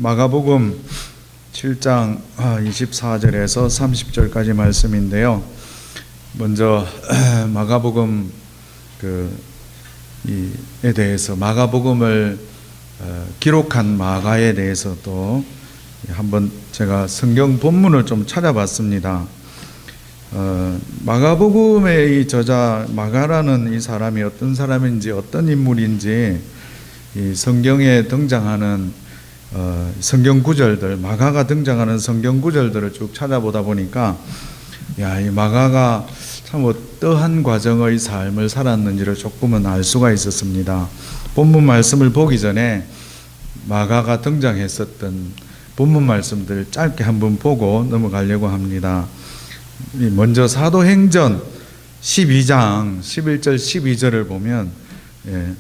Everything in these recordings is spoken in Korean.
마가복음 7장 24절에서 30절까지 말씀인데요. 먼저 마가복음 에 대해서 마가복음을 기록한 마가에 대해서 또 한번 제가 성경 본문을 좀 찾아봤습니다. 마가복음의 이 저자 마가라는 이 사람이 어떤 사람인지 어떤 인물인지 이 성경에 등장하는 성경 구절들, 마가가 등장하는 성경 구절들을 쭉 찾아보다 보니까 이 마가가 참 어떠한 과정의 삶을 살았는지를 조금은 알 수가 있었습니다. 본문 말씀을 보기 전에 마가가 등장했었던 본문 말씀들 짧게 한번 보고 넘어가려고 합니다. 먼저 사도행전 12장 11절 12절을 보면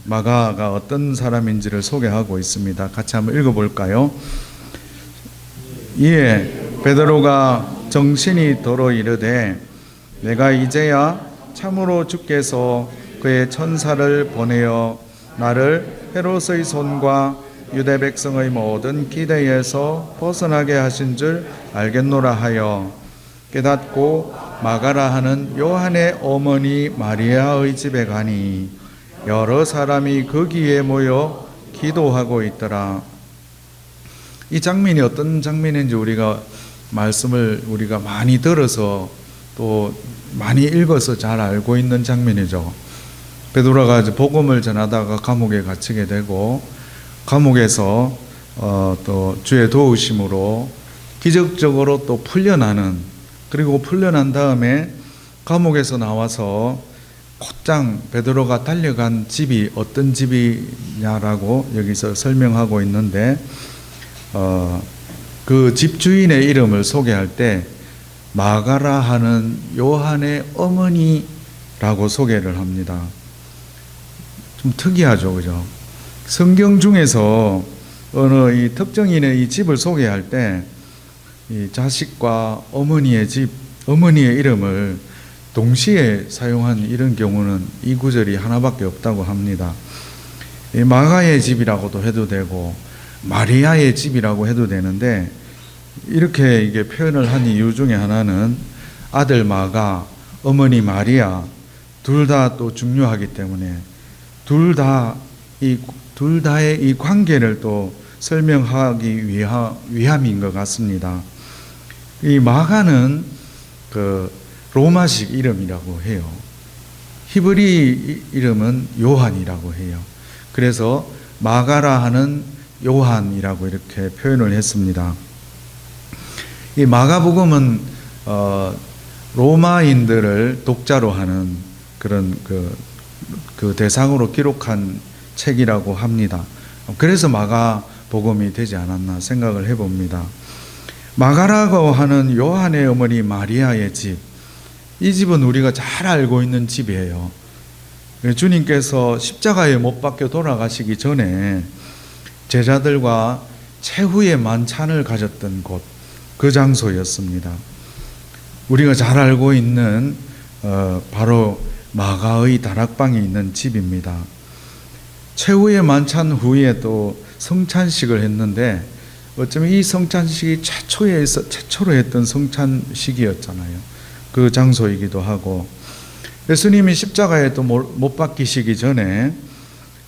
마가가 어떤 사람인지를 소개하고 있습니다. 같이 한번 읽어볼까요? 이에 베드로가 정신이 들어 이르되 내가 이제야 참으로 주께서 그의 천사를 보내어 나를 헤롯의 손과 유대 백성의 모든 기대에서 벗어나게 하신 줄 알겠노라 하여 깨닫고 마가라 하는 요한의 어머니 마리아의 집에 가니 여러 사람이 거기에 모여 기도하고 있더라. 이 장면이 어떤 장면인지 말씀을 우리가 많이 들어서 또 많이 읽어서 잘 알고 있는 장면이죠. 베드로가 복음을 전하다가 감옥에 갇히게 되고 감옥에서 또 주의 도우심으로 기적적으로 또 풀려나는, 그리고 풀려난 다음에 감옥에서 나와서 곧장 베드로가 달려간 집이 어떤 집이냐라고 여기서 설명하고 있는데 그 집주인의 이름을 소개할 때 마가라 하는 요한의 어머니라고 소개를 합니다. 좀 특이하죠, 그죠? 성경 중에서 어느 이 특정인의 이 집을 소개할 때 이 자식과 어머니의 집, 어머니의 이름을 동시에 사용한 이런 경우는 이 구절이 하나밖에 없다고 합니다. 이 마가의 집이라고도 해도 되고 마리아의 집이라고 해도 되는데, 이렇게 이게 표현을 한 이유 중에 하나는 아들 마가, 어머니 마리아 둘 다 또 중요하기 때문에 둘 다의 이 관계를 또 설명하기 위함인 것 같습니다. 이 마가는 그 로마식 이름이라고 해요. 히브리 이름은 요한이라고 해요. 그래서 마가라 하는 요한이라고 이렇게 표현을 했습니다. 이 마가복음은 로마인들을 독자로 하는 그런 그 대상으로 기록한 책이라고 합니다. 그래서 마가복음이 되지 않았나 생각을 해봅니다. 마가라고 하는 요한의 어머니 마리아의 집, 이 집은 우리가 잘 알고 있는 집이에요. 주님께서 십자가에 못 박혀 돌아가시기 전에 제자들과 최후의 만찬을 가졌던 곳, 그 장소였습니다. 우리가 잘 알고 있는 바로 마가의 다락방에 있는 집입니다. 최후의 만찬 후에 또 성찬식을 했는데 어쩌면 이 성찬식이 최초로 했던 성찬식이었잖아요. 그 장소이기도 하고, 예수님이 십자가에 또 못 박히시기 전에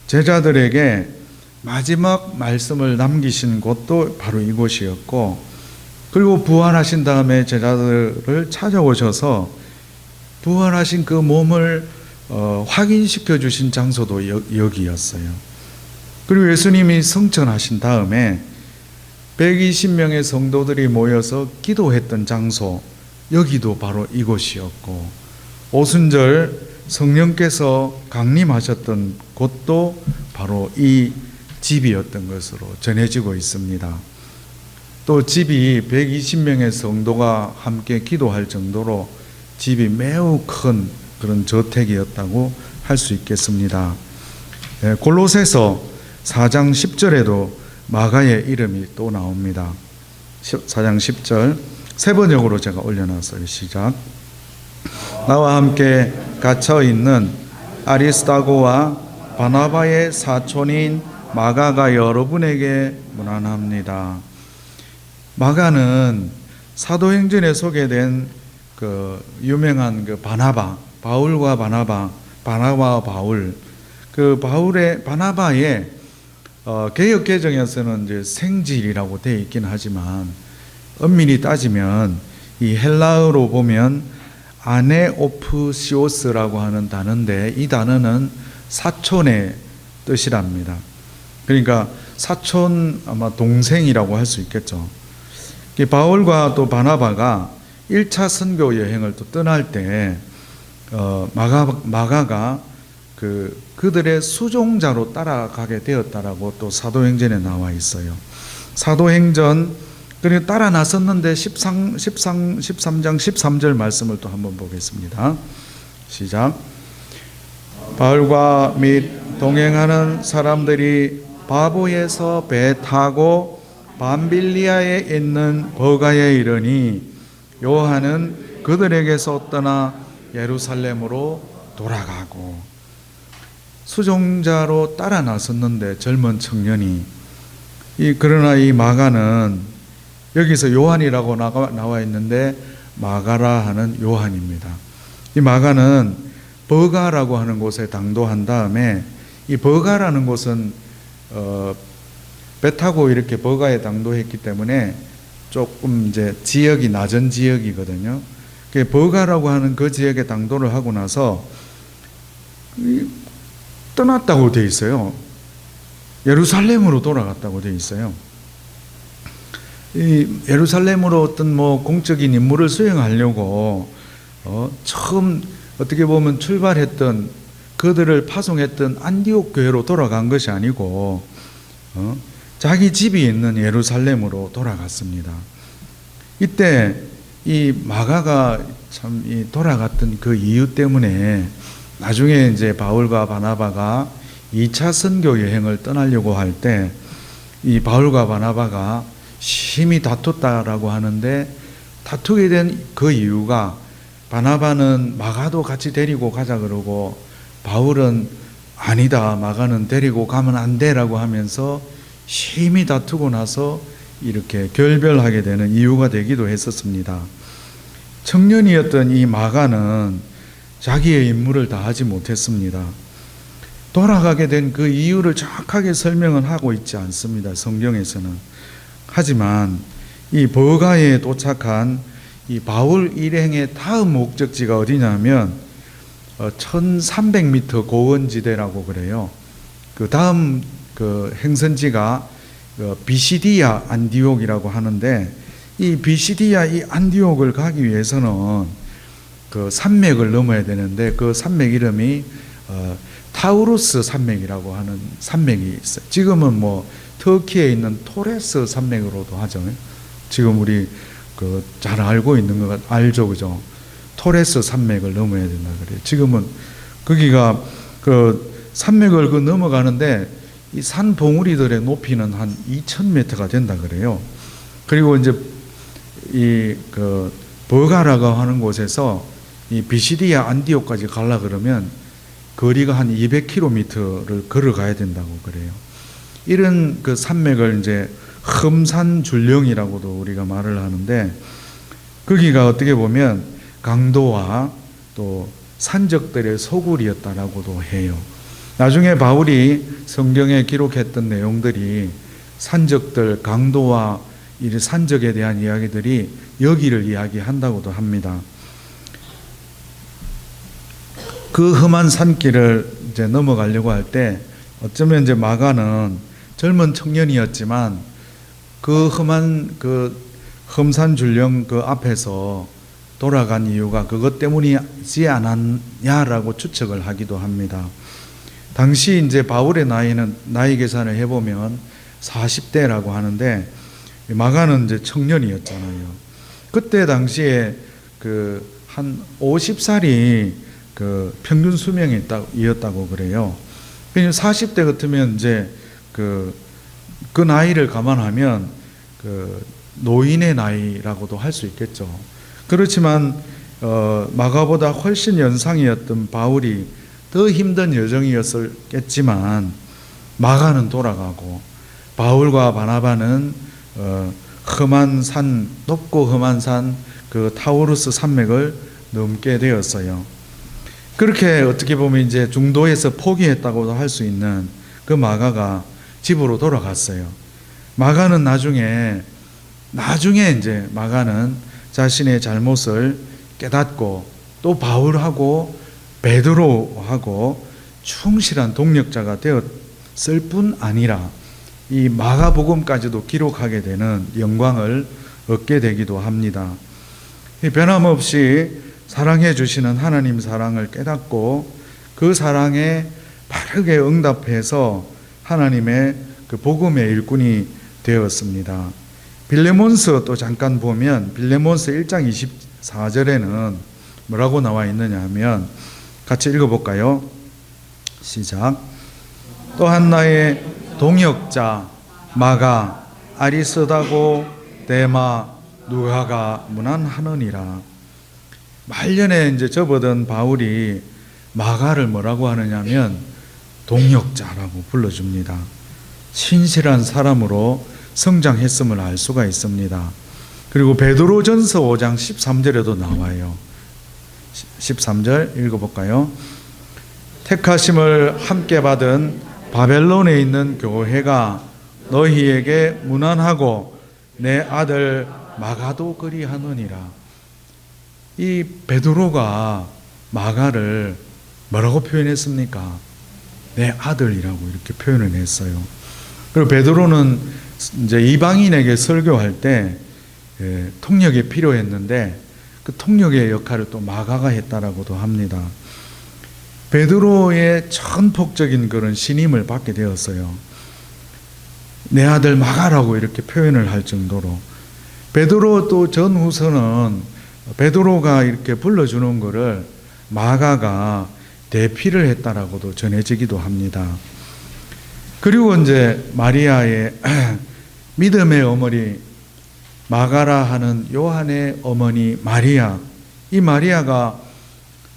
제자들에게 마지막 말씀을 남기신 곳도 바로 이곳이었고, 그리고 부활하신 다음에 제자들을 찾아오셔서 부활하신 그 몸을 확인시켜 주신 장소도 여기였어요. 그리고 예수님이 성천하신 다음에 120명의 성도들이 모여서 기도했던 장소, 여기도 바로 이곳이었고, 오순절 성령께서 강림하셨던 곳도 바로 이 집이었던 것으로 전해지고 있습니다. 또 집이 120명의 성도가 함께 기도할 정도로 집이 매우 큰 그런 저택이었다고 할 수 있겠습니다. 골로새서 4장 10절에도 마가의 이름이 또 나옵니다. 4장 10절 세 번역으로 제가 올려놨어요. 시작. 나와 함께 갇혀 있는 아리스다고와 바나바의 사촌인 마가가 여러분에게 문안합니다. 마가는 사도행전에 소개된 그 유명한 그 바울과 바나바와 바울, 그 바나바의 개역 개정에서는 이제 생질이라고 되어 있긴 하지만 엄밀히 따지면 이 헬라어로 보면 아네오프시오스라고 하는 단어인데, 이 단어는 사촌의 뜻이랍니다. 그러니까 사촌, 아마 동생이라고 할 수 있겠죠. 바울과 또 바나바가 1차 선교 여행을 또 떠날 때 마가가 그들의 수종자로 따라가게 되었다라고 또 사도행전에 나와 있어요. 사도행전, 그리고 따라 나섰는데 13장 13절 말씀을 또 한번 보겠습니다. 시작. 바울과 및 동행하는 사람들이 바보에서 배 타고 밤빌리아에 있는 버가에 이르니 요한은 그들에게서 떠나 예루살렘으로 돌아가고. 수종자로 따라 나섰는데 젊은 청년이, 그러나 이 마가는 여기서 요한이라고 나와 있는데 마가라 하는 요한입니다. 이 마가는 버가라고 하는 곳에 당도한 다음에, 이 버가라는 곳은 배 타고 이렇게 버가에 당도했기 때문에 조금 이제 지역이 낮은 지역이거든요. 버가라고 하는 그 지역에 당도를 하고 나서 떠났다고 되어 있어요. 예루살렘으로 돌아갔다고 되어 있어요. 이 예루살렘으로 어떤 공적인 임무를 수행하려고 처음 어떻게 보면 출발했던, 그들을 파송했던 안디옥 교회로 돌아간 것이 아니고 자기 집이 있는 예루살렘으로 돌아갔습니다. 이때 이 마가가 참 돌아갔던 그 이유 때문에 나중에 이제 바울과 바나바가 2차 선교 여행을 떠나려고 할 때 이 바울과 바나바가 심히 다퉜다라고 하는데, 다투게 된 그 이유가, 바나바는 마가도 같이 데리고 가자 그러고 바울은 아니다, 마가는 데리고 가면 안 돼라고 하면서 심히 다투고 나서 이렇게 결별하게 되는 이유가 되기도 했었습니다. 청년이었던 이 마가는 자기의 임무를 다하지 못했습니다. 돌아가게 된 그 이유를 정확하게 설명은 하고 있지 않습니다, 성경에서는. 하지만 이 버가에 도착한 이 바울 일행의 다음 목적지가 어디냐면 1300m 고원지대라고 그래요. 그 다음 그 행선지가 비시디아 안디옥이라고 하는데, 이 비시디아 이 안디옥을 가기 위해서는 그 산맥을 넘어야 되는데, 그 산맥 이름이 타우루스 산맥이라고 하는 산맥이 있어요. 지금은 터키에 있는 토레스 산맥으로도 하죠. 지금 우리 잘 알고 있는 거 알죠, 그죠? 토레스 산맥을 넘어야 된다 그래요. 지금은 거기가 그 산맥을 넘어가는데 이 산 봉우리들의 높이는 한 2000m가 된다 그래요. 그리고 이제 이 버가라고 하는 곳에서 이 비시디아 안디옥까지 가려 그러면 거리가 한 200km를 걸어가야 된다고 그래요. 이런 그 산맥을 이제 험산줄령이라고도 우리가 말을 하는데, 거기가 어떻게 보면 강도와 또 산적들의 소굴이었다라고도 해요. 나중에 바울이 성경에 기록했던 내용들이 산적들, 강도와 이 산적에 대한 이야기들이 여기를 이야기한다고도 합니다. 그 험한 산길을 이제 넘어가려고 할 때 어쩌면 이제 마가는 젊은 청년이었지만 그 험한 그 험산줄령 그 앞에서 돌아간 이유가 그것 때문이지 않았냐라고 추측을 하기도 합니다. 당시 이제 바울의 나이는 나이 계산을 해보면 40대라고 하는데 마가는 이제 청년이었잖아요. 그때 당시에 그 한 50살이 그 평균 수명이었다고 그래요. 40대 같으면 이제 그 나이를 감안하면 그 노인의 나이라고도 할 수 있겠죠. 그렇지만 마가보다 훨씬 연상이었던 바울이 더 힘든 여정이었겠지만 마가는 돌아가고 바울과 바나바는 험한 산, 높고 험한 산, 그 타우루스 산맥을 넘게 되었어요. 그렇게 어떻게 보면 이제 중도에서 포기했다고도 할 수 있는 그 마가가 집으로 돌아갔어요. 마가는 나중에 이제 마가는 자신의 잘못을 깨닫고 또 바울하고 베드로하고 충실한 동력자가 되었을 뿐 아니라 이 마가복음까지도 기록하게 되는 영광을 얻게 되기도 합니다. 변함없이 사랑해 주시는 하나님 사랑을 깨닫고 그 사랑에 바르게 응답해서 하나님의 그 복음의 일꾼이 되었습니다. 빌레몬서 또 잠깐 보면 빌레몬서 1장 24절에는 뭐라고 나와 있느냐 하면 같이 읽어볼까요? 시작. 또한 나의 동역자 마가 아리스다고 데마 누가가 문안하느니라. 말년에 이제 접어든 바울이 마가를 뭐라고 하느냐면 동역자라고 불러줍니다. 신실한 사람으로 성장했음을 알 수가 있습니다. 그리고 베드로전서 5장 13절에도 나와요. 13절 읽어볼까요? 택하심을 함께 받은 바벨론에 있는 교회가 너희에게 문안하고 내 아들 마가도 그리하느니라. 이 베드로가 마가를 뭐라고 표현했습니까? 내 아들이라고 이렇게 표현을 했어요. 그리고 베드로는 이제 이방인에게 설교할 때 통역이 필요했는데 그 통역의 역할을 또 마가가 했다라고도 합니다. 베드로의 전폭적인 그런 신임을 받게 되었어요. 내 아들 마가라고 이렇게 표현을 할 정도로. 베드로 또 전후서는 베드로가 이렇게 불러주는 것을 마가가 대피를 했다라고도 전해지기도 합니다. 그리고 이제 마리아의 믿음의 어머니 마가라 하는 요한의 어머니 마리아, 이 마리아가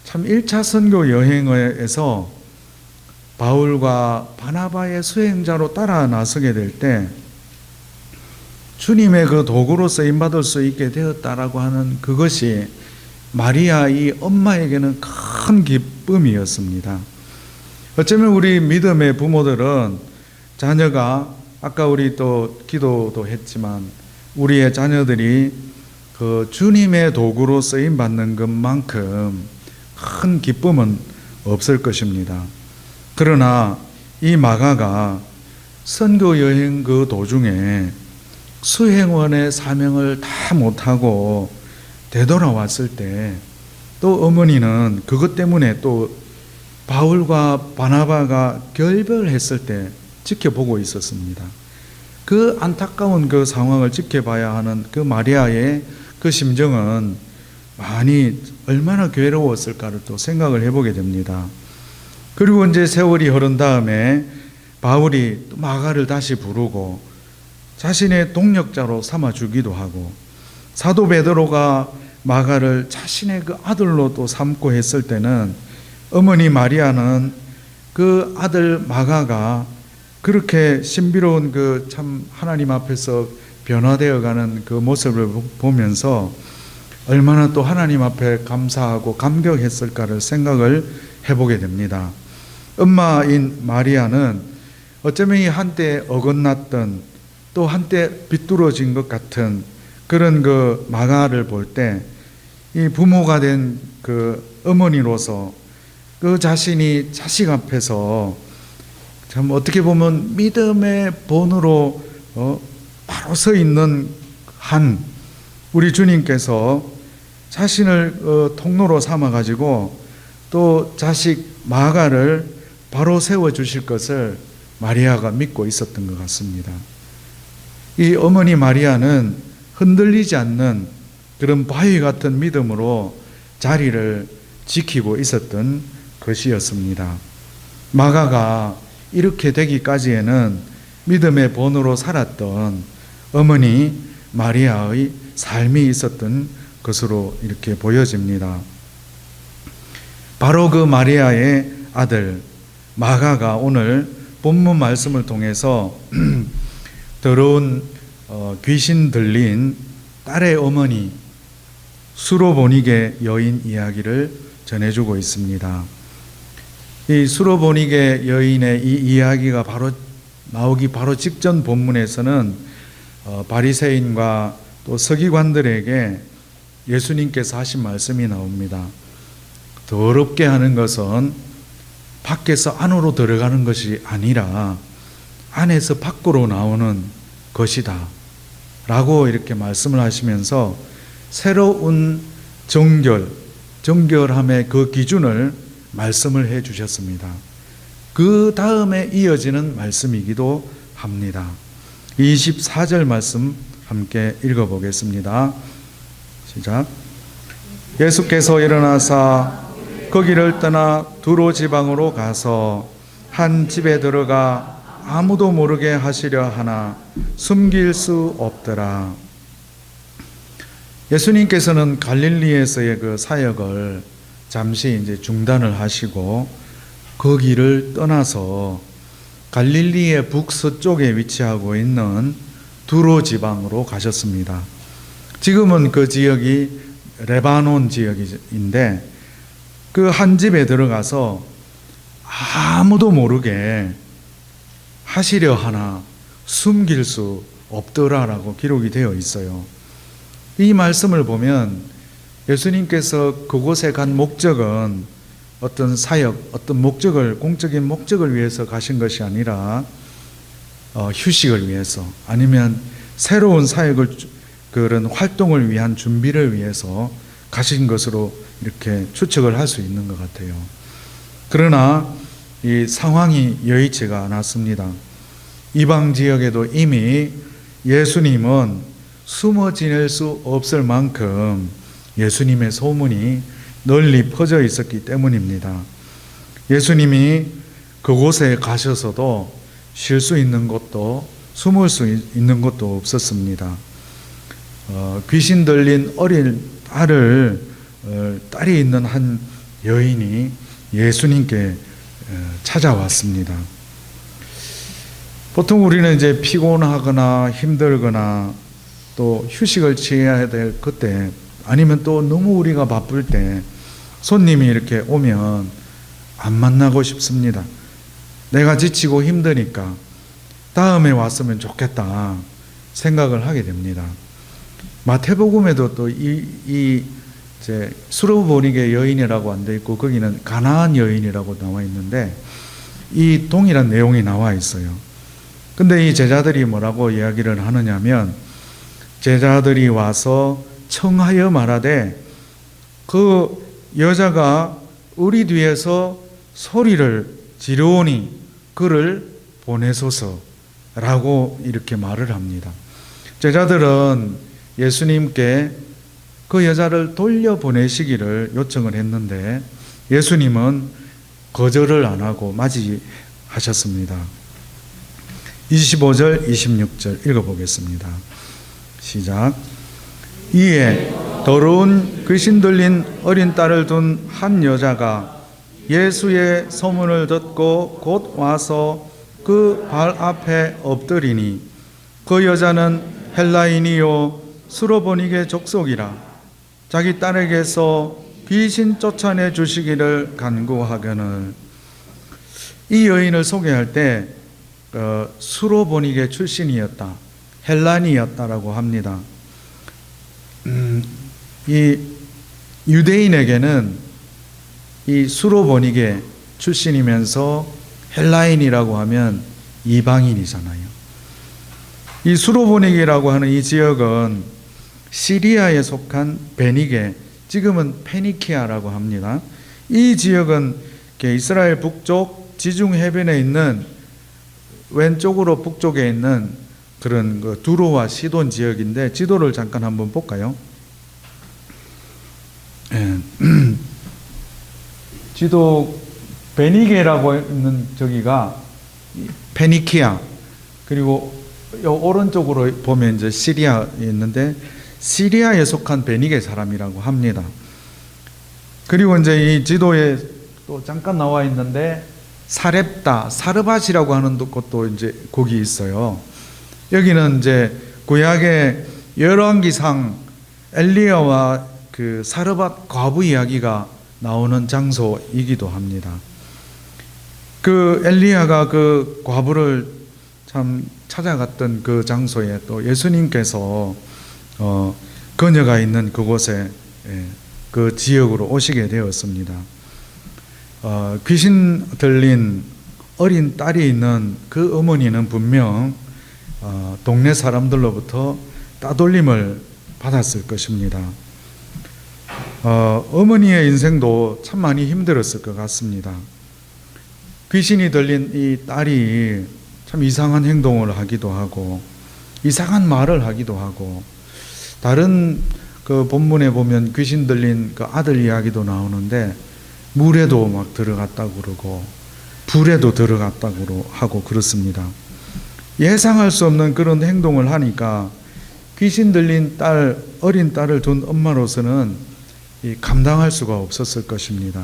참 1차 선교 여행에서 바울과 바나바의 수행자로 따라 나서게 될 때 주님의 그 도구로 쓰임받을 수 있게 되었다라고 하는 그것이 마리아 이 엄마에게는 큰 기쁨이었습니다. 어쩌면 우리 믿음의 부모들은 자녀가 아까 우리 또 기도도 했지만 우리의 자녀들이 그 주님의 도구로 쓰임 받는 것만큼 큰 기쁨은 없을 것입니다. 그러나 이 마가가 선교 여행 그 도중에 수행원의 사명을 다 못하고 되돌아왔을 때 또 어머니는 그것 때문에 또 바울과 바나바가 결별했을 때 지켜보고 있었습니다. 그 안타까운 그 상황을 지켜봐야 하는 그 마리아의 그 심정은 많이 얼마나 괴로웠을까를 또 생각을 해보게 됩니다. 그리고 이제 세월이 흐른 다음에 바울이 또 마가를 다시 부르고 자신의 동력자로 삼아주기도 하고 사도 베드로가 마가를 자신의 그 아들로 또 삼고 했을 때는 어머니 마리아는 그 아들 마가가 그렇게 신비로운 그 참 하나님 앞에서 변화되어가는 그 모습을 보면서 얼마나 또 하나님 앞에 감사하고 감격했을까를 생각을 해보게 됩니다. 엄마인 마리아는 어쩌면 이 한때 어긋났던 또 한때 비뚤어진 것 같은 그런 그 마가를 볼 때 이 부모가 된 그 어머니로서 그 자신이 자식 앞에서 참 어떻게 보면 믿음의 본으로 바로 서 있는 한 우리 주님께서 자신을 통로로 삼아 가지고 또 자식 마가를 바로 세워 주실 것을 마리아가 믿고 있었던 것 같습니다. 이 어머니 마리아는 흔들리지 않는 그런 바위 같은 믿음으로 자리를 지키고 있었던 것이었습니다. 마가가 이렇게 되기까지에는 믿음의 본으로 살았던 어머니 마리아의 삶이 있었던 것으로 이렇게 보여집니다. 바로 그 마리아의 아들 마가가 오늘 본문 말씀을 통해서 더러운 귀신 들린 딸의 어머니 수로보니게 여인 이야기를 전해주고 있습니다. 이 수로보니게 여인의 이 이야기가 나오기 바로 직전 본문에서는 바리새인과 또 서기관들에게 예수님께서 하신 말씀이 나옵니다. 더럽게 하는 것은 밖에서 안으로 들어가는 것이 아니라 안에서 밖으로 나오는 것이다 라고 이렇게 말씀을 하시면서 새로운 정결함의 그 기준을 말씀을 해 주셨습니다. 그 다음에 이어지는 말씀이기도 합니다. 24절 말씀 함께 읽어보겠습니다. 시작. 예수께서 일어나사 거기를 떠나 두로 지방으로 가서 한 집에 들어가 아무도 모르게 하시려 하나 숨길 수 없더라. 예수님께서는 갈릴리에서의 그 사역을 잠시 이제 중단을 하시고 그 길을 떠나서 갈릴리의 북서쪽에 위치하고 있는 두로 지방으로 가셨습니다. 지금은 그 지역이 레바논 지역인데 그 한 집에 들어가서 아무도 모르게 하시려 하나 숨길 수 없더라라고 기록이 되어 있어요. 이 말씀을 보면 예수님께서 그곳에 간 목적은 어떤 사역, 어떤 목적을, 공적인 목적을 위해서 가신 것이 아니라 휴식을 위해서 아니면 새로운 사역을, 그런 활동을 위한 준비를 위해서 가신 것으로 이렇게 추측을 할 수 있는 것 같아요. 그러나 이 상황이 여의치가 않았습니다. 이방 지역에도 이미 예수님은 숨어 지낼 수 없을 만큼 예수님의 소문이 널리 퍼져 있었기 때문입니다. 예수님이 그곳에 가셔서도 쉴 수 있는 곳도 숨을 수 있는 곳도 없었습니다. 귀신 들린 어린 딸이 있는 한 여인이 예수님께 찾아왔습니다. 보통 우리는 이제 피곤하거나 힘들거나 또 휴식을 취해야 될 그때 아니면 또 너무 우리가 바쁠 때 손님이 이렇게 오면 안 만나고 싶습니다. 내가 지치고 힘드니까 다음에 왔으면 좋겠다 생각을 하게 됩니다. 마태복음에도 또 수로보니게 여인이라고 안 돼 있고 거기는 가나안 여인이라고 나와 있는데 이 동일한 내용이 나와 있어요. 근데 이 제자들이 뭐라고 이야기를 하느냐면 제자들이 와서 청하여 말하되 그 여자가 우리 뒤에서 소리를 지르오니 그를 보내소서라고 이렇게 말을 합니다. 제자들은 예수님께 그 여자를 돌려보내시기를 요청을 했는데 예수님은 거절을 안 하고 맞이하셨습니다. 25절, 26절 읽어보겠습니다. 시작. 이에 더러운 귀신 들린 어린 딸을 둔 한 여자가 예수의 소문을 듣고 곧 와서 그 발 앞에 엎드리니 그 여자는 헬라인이요 수로보니게 족속이라 자기 딸에게서 귀신 쫓아내 주시기를 간구하거늘. 이 여인을 소개할 때 수로보니게 출신이었다, 헬라인이었다라고 합니다. 이 유대인에게는 이 수로보니게 출신이면서 헬라인이라고 하면 이방인이잖아요. 이 수로보니게라고 하는 이 지역은 시리아에 속한 베니게, 지금은 페니키아라고 합니다. 이 지역은 이스라엘 북쪽 지중 해변에 있는 왼쪽으로 북쪽에 있는 그런 그 두로와 시돈 지역인데 지도를 잠깐 한번 볼까요? 지도 베니게라고 있는 저기가 페니키아, 그리고 오른쪽으로 보면 이제 시리아에 있는데 시리아에 속한 베니게 사람이라고 합니다. 그리고 이제 이 지도에 또 잠깐 나와 있는데 사렙다, 사르밧이라고 하는 곳도 이제 거기 있어요. 여기는 이제 구약의 열왕기상 엘리야와 그 사르밧 과부 이야기가 나오는 장소이기도 합니다. 그 엘리야가 그 과부를 참 찾아갔던 그 장소에 또 예수님께서 그녀가 있는 그곳에 그 지역으로 오시게 되었습니다. 귀신 들린 어린 딸이 있는 그 어머니는 분명 동네 사람들로부터 따돌림을 받았을 것입니다. 어머니의 인생도 참 많이 힘들었을 것 같습니다. 귀신이 들린 이 딸이 참 이상한 행동을 하기도 하고 이상한 말을 하기도 하고, 다른 그 본문에 보면 귀신 들린 그 아들 이야기도 나오는데 물에도 막 들어갔다고 그러고 불에도 들어갔다고 하고 그렇습니다. 예상할 수 없는 그런 행동을 하니까 귀신 들린 딸, 어린 딸을 둔 엄마로서는 감당할 수가 없었을 것입니다.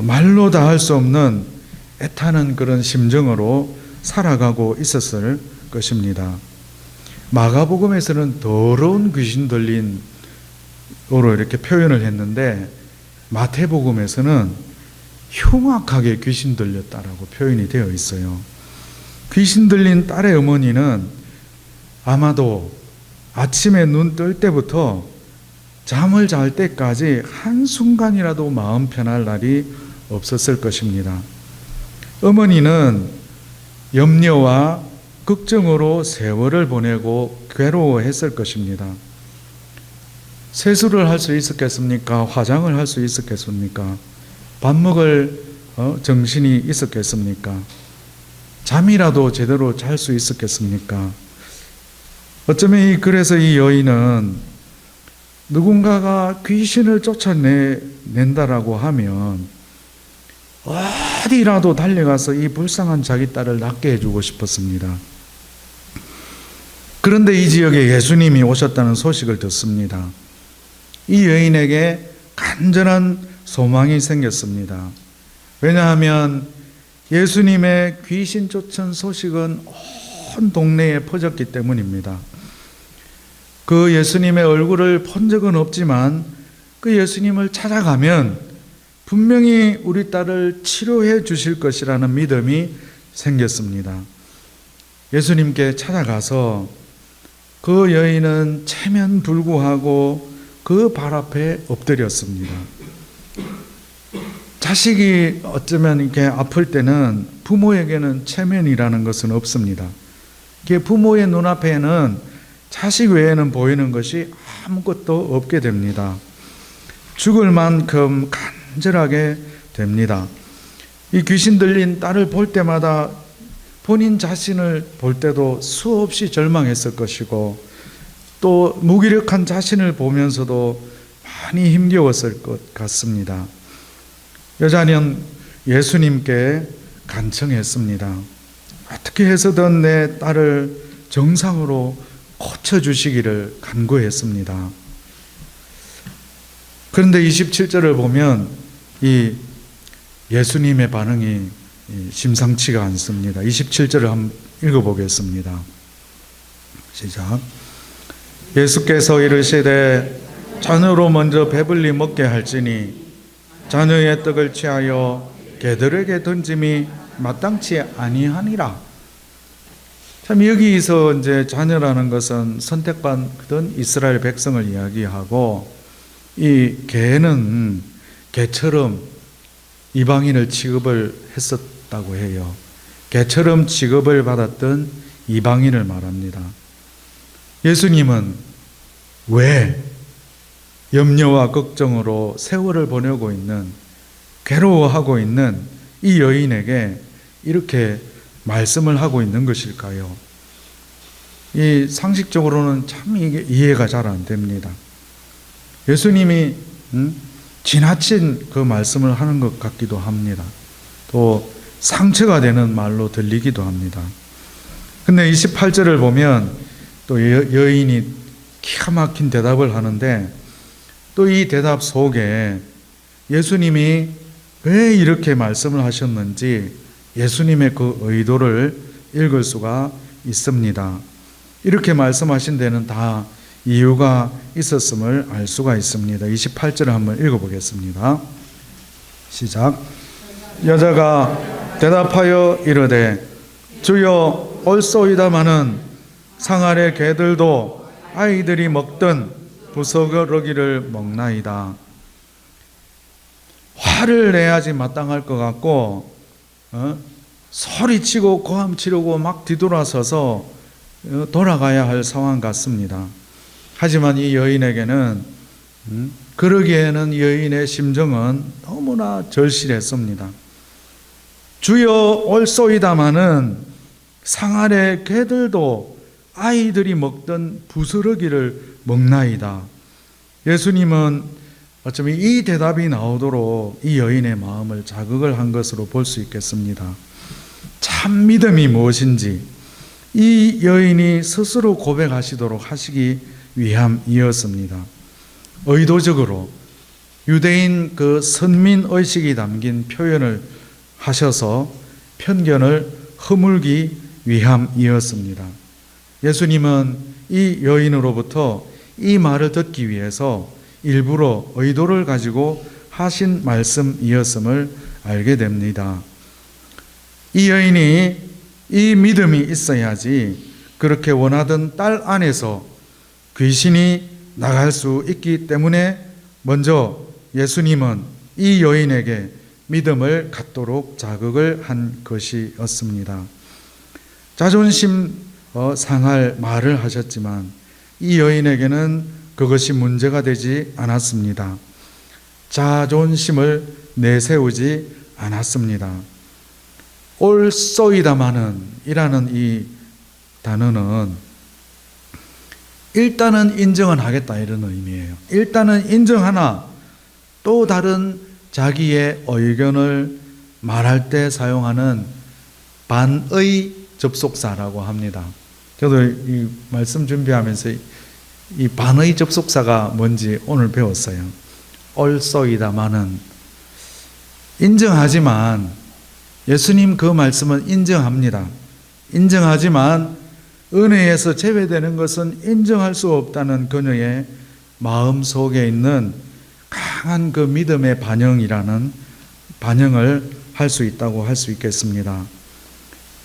말로 다 할 수 없는 애타는 그런 심정으로 살아가고 있었을 것입니다. 마가복음에서는 더러운 귀신 들린으로 이렇게 표현을 했는데 마태복음에서는 흉악하게 귀신 들렸다라고 표현이 되어 있어요. 귀신 들린 딸의 어머니는 아마도 아침에 눈 뜰 때부터 잠을 잘 때까지 한순간이라도 마음 편할 날이 없었을 것입니다. 어머니는 염려와 걱정으로 세월을 보내고 괴로워했을 것입니다. 세수를 할 수 있었겠습니까? 화장을 할 수 있었겠습니까? 밥 먹을 정신이 있었겠습니까? 잠이라도 제대로 잘 수 있었겠습니까? 어쩌면 그래서 이 여인은 누군가가 귀신을 쫓아낸다라고 하면 어디라도 달려가서 이 불쌍한 자기 딸을 낫게 해주고 싶었습니다. 그런데 이 지역에 예수님이 오셨다는 소식을 듣습니다. 이 여인에게 간절한 소망이 생겼습니다. 왜냐하면 예수님의 귀신 쫓은 소식은 온 동네에 퍼졌기 때문입니다. 그 예수님의 얼굴을 본 적은 없지만 그 예수님을 찾아가면 분명히 우리 딸을 치료해 주실 것이라는 믿음이 생겼습니다. 예수님께 찾아가서 그 여인은 체면불구하고 그 발 앞에 엎드렸습니다. 자식이 어쩌면 이렇게 아플 때는 부모에게는 체면이라는 것은 없습니다. 부모의 눈앞에는 자식 외에는 보이는 것이 아무것도 없게 됩니다. 죽을 만큼 간절하게 됩니다. 이 귀신 들린 딸을 볼 때마다 본인 자신을 볼 때도 수없이 절망했을 것이고, 또 무기력한 자신을 보면서도 많이 힘겨웠을 것 같습니다. 여자는 예수님께 간청했습니다. 어떻게 해서든 내 딸을 정상으로 고쳐주시기를 간구했습니다. 그런데 27절을 보면 이 예수님의 반응이 심상치가 않습니다. 27절을 한번 읽어보겠습니다. 시작. 예수께서 이르시되 자녀로 먼저 배불리 먹게 할지니 자녀의 떡을 취하여 개들에게 던짐이 마땅치 아니하니라. 참 여기서 이제 자녀라는 것은 선택받은 이스라엘 백성을 이야기하고, 이 개는 개처럼 이방인을 취급을 했었다고 해요. 개처럼 취급을 받았던 이방인을 말합니다. 예수님은 왜 염려와 걱정으로 세월을 보내고 있는, 괴로워하고 있는 이 여인에게 이렇게 말씀을 하고 있는 것일까요? 이 상식적으로는 참 이게 이해가 잘 안 됩니다. 예수님이 지나친 그 말씀을 하는 것 같기도 합니다. 또 상처가 되는 말로 들리기도 합니다. 근데 28절을 보면 또 여인이 기가 막힌 대답을 하는데, 또 이 대답 속에 예수님이 왜 이렇게 말씀을 하셨는지 예수님의 그 의도를 읽을 수가 있습니다. 이렇게 말씀하신 데는 다 이유가 있었음을 알 수가 있습니다. 28절을 한번 읽어보겠습니다. 시작. 여자가 대답하여 이르되 주여 올소이다마는 상 아래 개들도 아이들이 먹던 부스러기를 먹나이다. 화를 내야지 마땅할 것 같고 소리치고 고함 지르고 막 뒤돌아서서 돌아가야 할 상황 같습니다. 하지만 이 여인에게는 그러기에는 여인의 심정은 너무나 절실했습니다. 주여 올소이다마는 상 아래 개들도 아이들이 먹던 부스러기를 먹나이다. 예수님은 어쩌면 이 대답이 나오도록 이 여인의 마음을 자극을 한 것으로 볼 수 있겠습니다. 참 믿음이 무엇인지 이 여인이 스스로 고백하시도록 하시기 위함이었습니다. 의도적으로 유대인 그 선민의식이 담긴 표현을 하셔서 편견을 허물기 위함이었습니다. 예수님은 이 여인으로부터 이 말을 듣기 위해서 일부러 의도를 가지고 하신 말씀이었음을 알게 됩니다. 이 여인이 이 믿음이 있어야지 그렇게 원하던 딸 안에서 귀신이 나갈 수 있기 때문에 먼저 예수님은 이 여인에게 믿음을 갖도록 자극을 한 것이었습니다. 자존심 상할 말을 하셨지만 이 여인에게는 그것이 문제가 되지 않았습니다. 자존심을 내세우지 않았습니다. 올소이다마는 이라는 이 단어는 일단은 인정은 하겠다 이런 의미예요. 일단은 인정하나 또 다른 자기의 의견을 말할 때 사용하는 반의 접속사라고 합니다. 저도 이 말씀 준비하면서 이 반의 접속사가 뭔지 오늘 배웠어요. 올소이다마는 인정하지만 예수님 그 말씀은 인정합니다. 인정하지만 은혜에서 제외되는 것은 인정할 수 없다는 그녀의 마음 속에 있는 강한 그 믿음의 반영을 할 수 있다고 할 수 있겠습니다.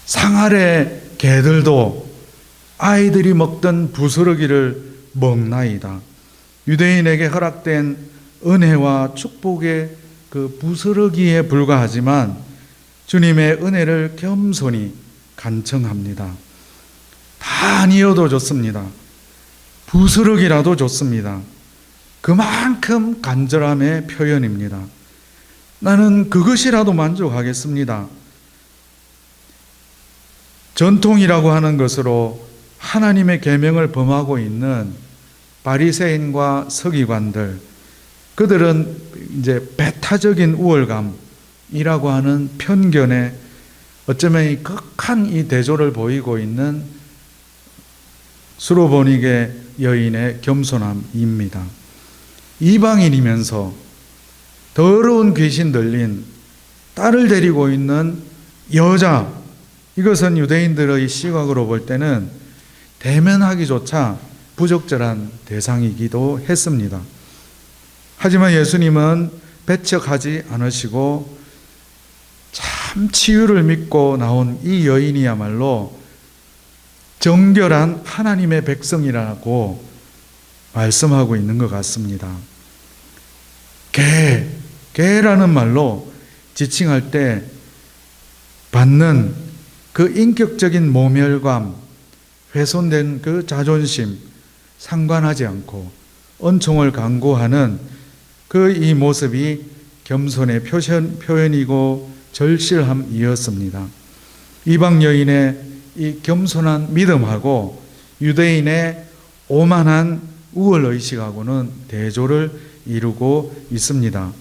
상 아래 개들도 아이들이 먹던 부스러기를 먹나이다. 유대인에게 허락된 은혜와 축복의 그 부스러기에 불과하지만 주님의 은혜를 겸손히 간청합니다. 다 아니어도 좋습니다. 부스러기라도 좋습니다. 그만큼 간절함의 표현입니다. 나는 그것이라도 만족하겠습니다. 전통이라고 하는 것으로 하나님의 계명을 범하고 있는 바리새인과 서기관들, 그들은 이제 배타적인 우월감이라고 하는 편견에 어쩌면 이 극한 이 대조를 보이고 있는 수로보니게 여인의 겸손함입니다. 이방인이면서 더러운 귀신 들린 딸을 데리고 있는 여자, 이것은 유대인들의 시각으로 볼 때는 대면하기조차 부적절한 대상이기도 했습니다. 하지만 예수님은 배척하지 않으시고 참 치유를 믿고 나온 이 여인이야말로 정결한 하나님의 백성이라고 말씀하고 있는 것 같습니다. 개라는 말로 지칭할 때 받는 그 인격적인 모멸감, 훼손된 그 자존심 상관하지 않고 은총을 강구하는 그 이 모습이 겸손의 표현이고 절실함이었습니다. 이방 여인의 이 겸손한 믿음하고 유대인의 오만한 우월의식하고는 대조를 이루고 있습니다.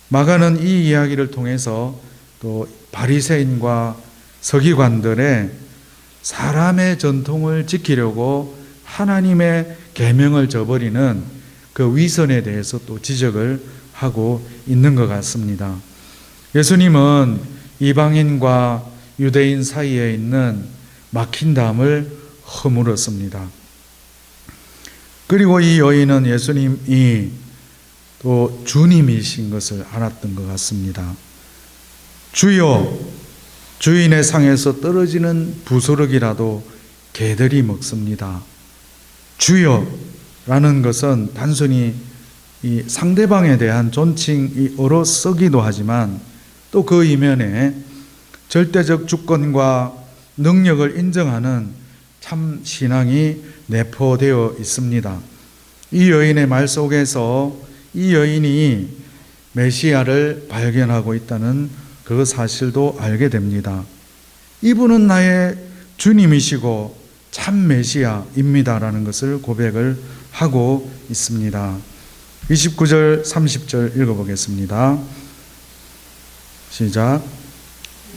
마가는 이 이야기를 통해서 또 바리새인과 서기관들의 사람의 전통을 지키려고 하나님의 계명을 저버리는 그 위선에 대해서 또 지적을 하고 있는 것 같습니다. 예수님은 이방인과 유대인 사이에 있는 막힌 담을 허물었습니다. 그리고 이 여인은 예수님이 또 주님이신 것을 알았던 것 같습니다. 주여, 주인의 상에서 떨어지는 부스러기라도 개들이 먹습니다. 주여라는 것은 단순히 이 상대방에 대한 존칭으로 쓰기도 하지만 또 그 이면에 절대적 주권과 능력을 인정하는 참 신앙이 내포되어 있습니다. 이 여인의 말 속에서 이 여인이 메시아를 발견하고 있다는 그 사실도 알게 됩니다. 이분은 나의 주님이시고 참 메시아입니다라는 것을 고백을 하고 있습니다. 29절 30절 읽어보겠습니다. 시작.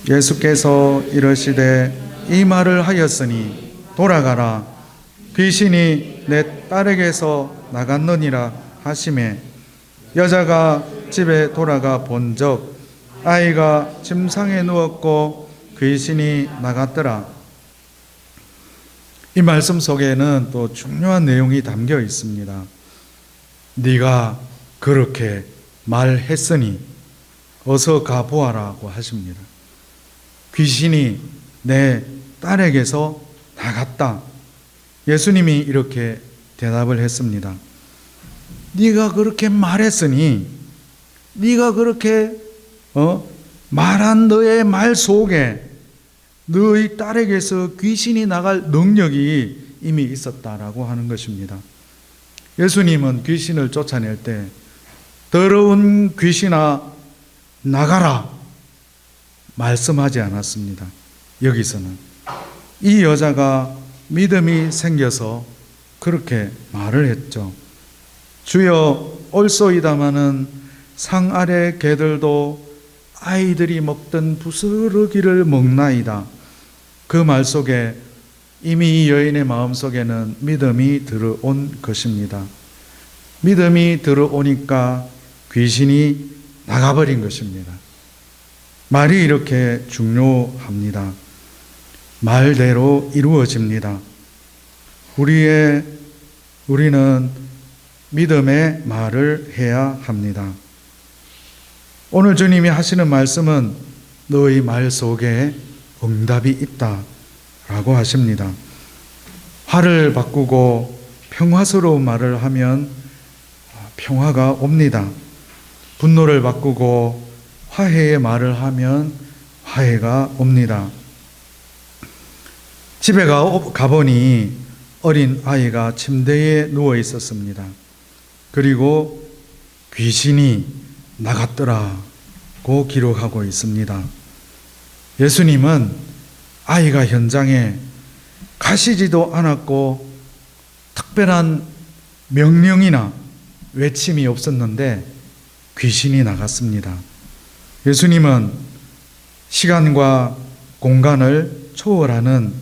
예수께서 이르시되 이 말을 하였으니 돌아가라, 귀신이 내 딸에게서 나갔느니라 하시매 여자가 집에 돌아가 본즉 아이가 침상에 누웠고 귀신이 나갔더라. 이 말씀 속에는 또 중요한 내용이 담겨 있습니다. 네가 그렇게 말했으니 어서 가보아라고 하십니다. 귀신이 내 딸에게서 나갔다. 예수님이 이렇게 대답을 했습니다. 네가 그렇게 말했으니, 네가 그렇게 말한 너의 말 속에 너의 딸에게서 귀신이 나갈 능력이 이미 있었다라고 하는 것입니다. 예수님은 귀신을 쫓아낼 때 더러운 귀신아 나가라 말씀하지 않았습니다. 여기서는 이 여자가 믿음이 생겨서 그렇게 말을 했죠. 주여 올소이다마는 상 아래 개들도 아이들이 먹던 부스러기를 먹나이다. 그 말 속에 이미 이 여인의 마음속에는 믿음이 들어온 것입니다. 믿음이 들어오니까 귀신이 나가버린 것입니다. 말이 이렇게 중요합니다. 말대로 이루어집니다. 우리는 믿음의 말을 해야 합니다. 오늘 주님이 하시는 말씀은 너희 말 속에 응답이 있다라고 하십니다. 화를 바꾸고 평화스러운 말을 하면 평화가 옵니다. 분노를 바꾸고 화해의 말을 하면 화해가 옵니다. 집에 가보니 어린 아이가 침대에 누워 있었습니다. 그리고 귀신이 나갔더라고 기록하고 있습니다. 예수님은 아이가 현장에 가시지도 않았고 특별한 명령이나 외침이 없었는데 귀신이 나갔습니다. 예수님은 시간과 공간을 초월하는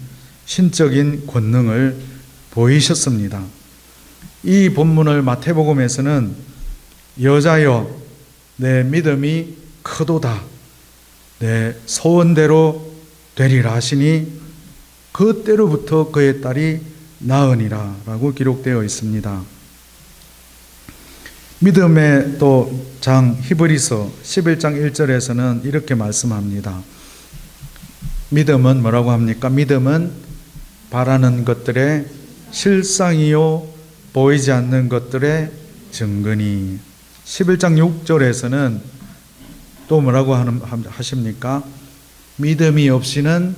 신적인 권능을 보이셨습니다. 이 본문을 마태복음에서는 여자여 내 믿음이 크도다 내 소원대로 되리라 하시니 그때로부터 그의 딸이 나으니라 라고 기록되어 있습니다. 믿음의 또 장 히브리서 11장 1절에서는 이렇게 말씀합니다. 믿음은 뭐라고 합니까? 믿음은 바라는 것들의 실상이요 보이지 않는 것들의 증거니. 11장 6절에서는 또 뭐라고 하십니까? 믿음이 없이는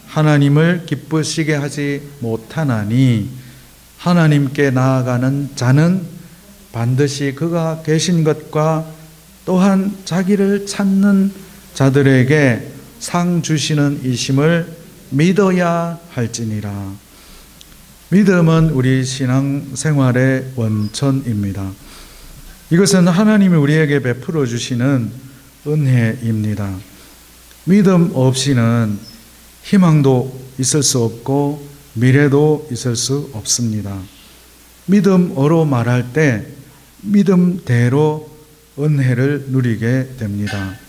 하나님을 기쁘시게 하지 못하나니 하나님께 나아가는 자는 반드시 그가 계신 것과 또한 자기를 찾는 자들에게 상 주시는 이심을 믿어야 할지니라. 믿음은 우리 신앙생활의 원천입니다. 이것은 하나님이 우리에게 베풀어 주시는 은혜입니다. 믿음 없이는 희망도 있을 수 없고 미래도 있을 수 없습니다. 믿음으로 말할 때 믿음대로 은혜를 누리게 됩니다.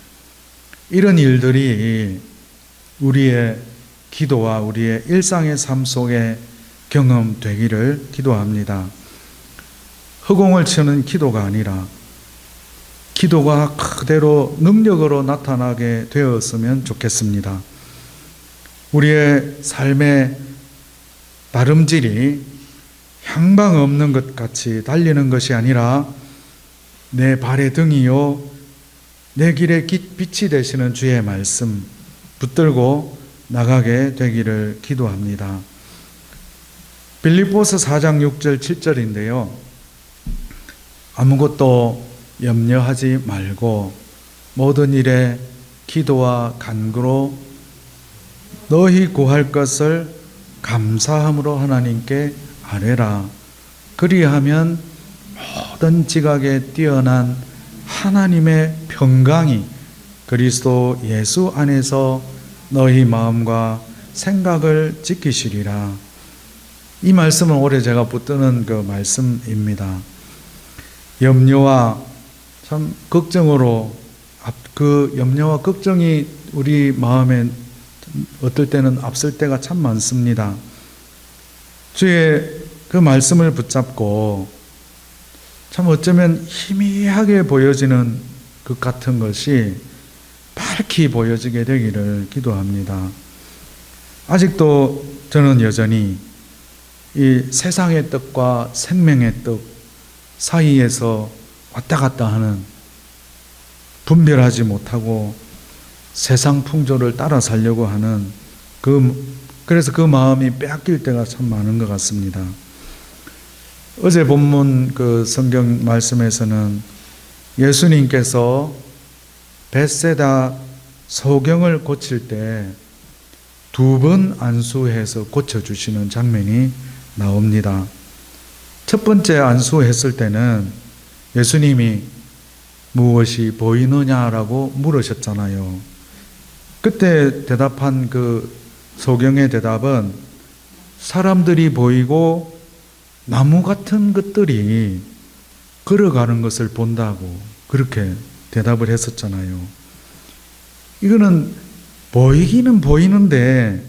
이런 일들이 우리의 기도와 우리의 일상의 삶 속에 경험되기를 기도합니다. 허공을 치는 기도가 아니라 기도가 그대로 능력으로 나타나게 되었으면 좋겠습니다. 우리의 삶의 다름질이 향방 없는 것 같이 달리는 것이 아니라 내 발의 등이요 내 길의 빛이 되시는 주의 말씀 붙들고 나가게 되기를 기도합니다. 빌립보서 4장 6절 7절인데요. 아무것도 염려하지 말고 모든 일에 기도와 간구로 너희 구할 것을 감사함으로 하나님께 아뢰라. 그리하면 모든 지각에 뛰어난 하나님의 평강이 그리스도 예수 안에서 너희 마음과 생각을 지키시리라. 이 말씀은 올해 제가 붙드는 그 말씀입니다. 염려와 참 걱정으로 그 염려와 걱정이 우리 마음에 어떨 때는 앞설 때가 참 많습니다. 주의 그 말씀을 붙잡고 참 어쩌면 희미하게 보여지는 것 같은 것이 밝히 보여지게 되기를 기도합니다. 아직도 저는 여전히 이 세상의 떡과 생명의 떡 사이에서 왔다 갔다 하는, 분별하지 못하고 세상 풍조를 따라 살려고 하는 그래서 그 마음이 빼앗길 때가 참 많은 것 같습니다. 어제 본문 그 성경 말씀에서는 예수님께서 벳세다 소경을 고칠 때 2번 안수해서 고쳐주시는 장면이 나옵니다. 첫 번째 안수했을 때는 예수님이 무엇이 보이느냐라고 물으셨잖아요. 그때 대답한 그 소경의 대답은 사람들이 보이고 나무 같은 것들이 걸어가는 것을 본다고 그렇게 대답을 했었잖아요. 이거는 보이기는 보이는데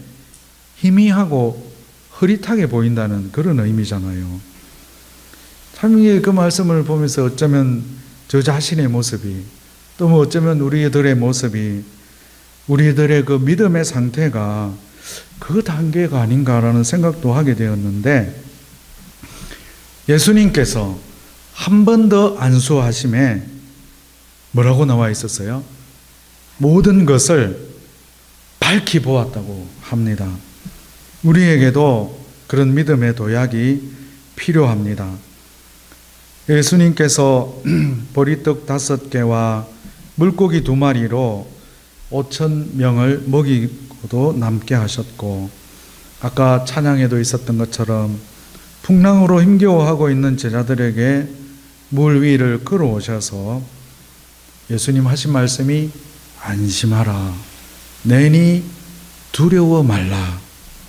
희미하고 흐릿하게 보인다는 그런 의미잖아요. 참 이게 그 말씀을 보면서 어쩌면 저 자신의 모습이 또 뭐 어쩌면 우리들의 모습이 우리들의 그 믿음의 상태가 그 단계가 아닌가라는 생각도 하게 되었는데 예수님께서 한 번 더 안수하심에 뭐라고 나와 있었어요? 모든 것을 밝히 보았다고 합니다. 우리에게도 그런 믿음의 도약이 필요합니다. 예수님께서 보리떡 5개와 물고기 2마리로 5,000명을 먹이고도 남게 하셨고, 아까 찬양에도 있었던 것처럼 풍랑으로 힘겨워하고 있는 제자들에게 물 위를 걸어오셔서 예수님 하신 말씀이 안심하라, 내니 두려워 말라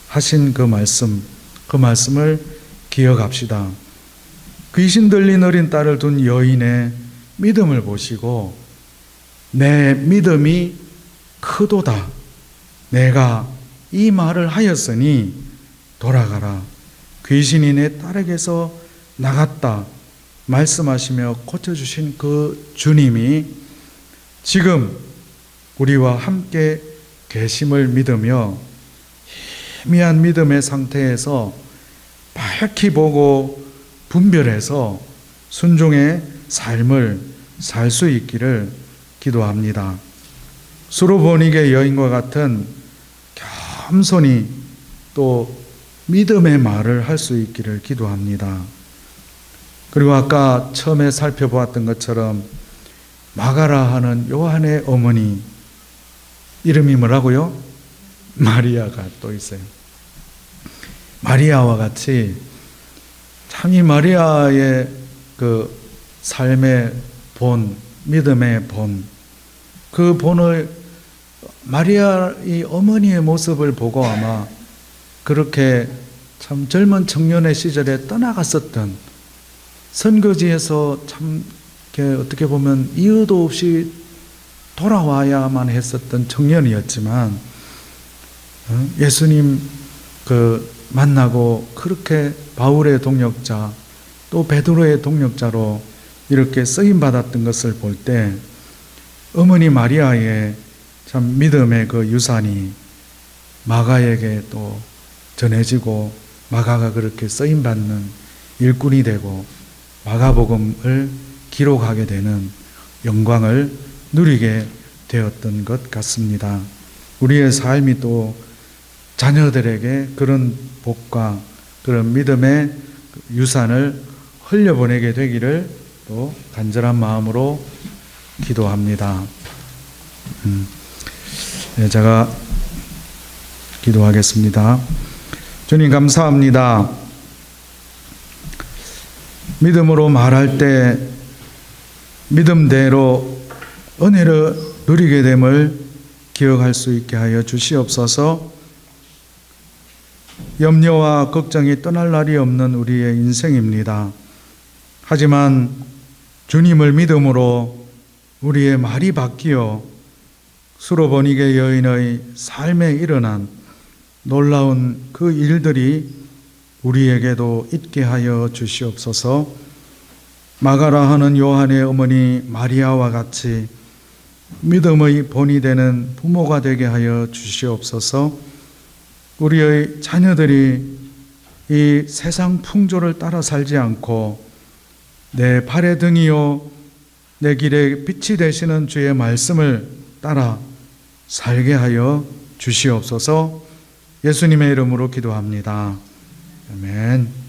하신 그 말씀을 기억합시다. 귀신 들린 어린 딸을 둔 여인의 믿음을 보시고 내 믿음이 크도다, 내가 이 말을 하였으니 돌아가라, 귀신이 내 딸에게서 나갔다 말씀하시며 고쳐주신 그 주님이 지금 우리와 함께 계심을 믿으며 희미한 믿음의 상태에서 밝히 보고 분별해서 순종의 삶을 살 수 있기를 기도합니다. 수로보니게 여인과 같은 겸손히 또 믿음의 말을 할 수 있기를 기도합니다. 그리고 아까 처음에 살펴보았던 것처럼 마가라 하는 요한의 어머니, 이름이 뭐라고요? 마리아가 또 있어요. 마리아와 같이 참 이 마리아의 그 삶의 본, 믿음의 본, 그 본을 마리아 이 어머니의 모습을 보고 아마 그렇게 참 젊은 청년의 시절에 떠나갔었던, 선교지에서 참 어떻게 보면 이유도 없이 돌아와야만 했었던 청년이었지만 예수님 만나고 그렇게 바울의 동역자 또 베드로의 동역자로 이렇게 쓰임 받았던 것을 볼 때 어머니 마리아의 참 믿음의 그 유산이 마가에게 또 전해지고 마가가 그렇게 쓰임 받는 일꾼이 되고 마가복음을 기록하게 되는 영광을 누리게 되었던 것 같습니다. 우리의 삶이 또 자녀들에게 그런 복과 그런 믿음의 유산을 흘려보내게 되기를 또 간절한 마음으로 기도합니다. 네, 제가 기도하겠습니다. 주님 감사합니다. 믿음으로 말할 때 믿음대로 은혜를 누리게 됨을 기억할 수 있게 하여 주시옵소서. 염려와 걱정이 떠날 날이 없는 우리의 인생입니다. 하지만 주님을 믿음으로 우리의 말이 바뀌어 수로보니게 여인의 삶에 일어난 놀라운 그 일들이 우리에게도 있게 하여 주시옵소서. 마가라 하는 요한의 어머니 마리아와 같이 믿음의 본이 되는 부모가 되게 하여 주시옵소서. 우리의 자녀들이 이 세상 풍조를 따라 살지 않고 내 발의 등이요 내 길에 빛이 되시는 주의 말씀을 따라 살게 하여 주시옵소서. 예수님의 이름으로 기도합니다. 아멘.